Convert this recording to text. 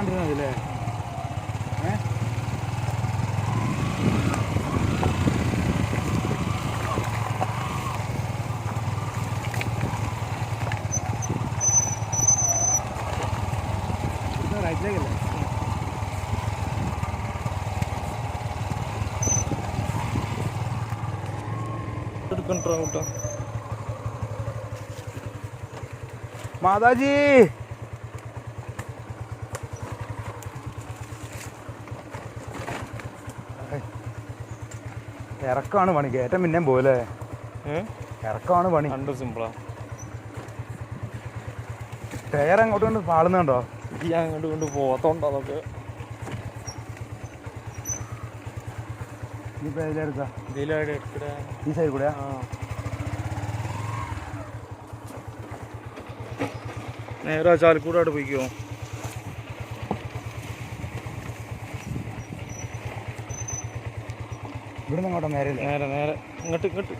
തുറക്കാണ്ടിരുന്നതില്ലേ? റൈറ്റിലേക്കല്ലേ? മാതാജി ഇറക്കമാണ് പണി. കയറ്റം പിന്നെയും പോലെ ഇറക്കമാണ് പണി. സിമ്പിളാ. ടയർ അങ്ങോട്ട് കൊണ്ട് പാളുന്നുണ്ടോ? ഈ അങ്ങോട്ട് കൊണ്ട് പോത്തോണ്ടോ അതൊക്കെ. ഇനിയിപ്പോ ഇതിലെടുക്കാം. ഇതിലെടുക്കട ഈ സൈഡ് കൂടെ നേരെ ചാലക്കൂടായിട്ട് പോയിക്കോ. ഇവിടുന്ന് അങ്ങോട്ടോ? നേരെ നേരെ നേരെ ഇങ്ങോട്ട് ഇങ്ങോട്ട്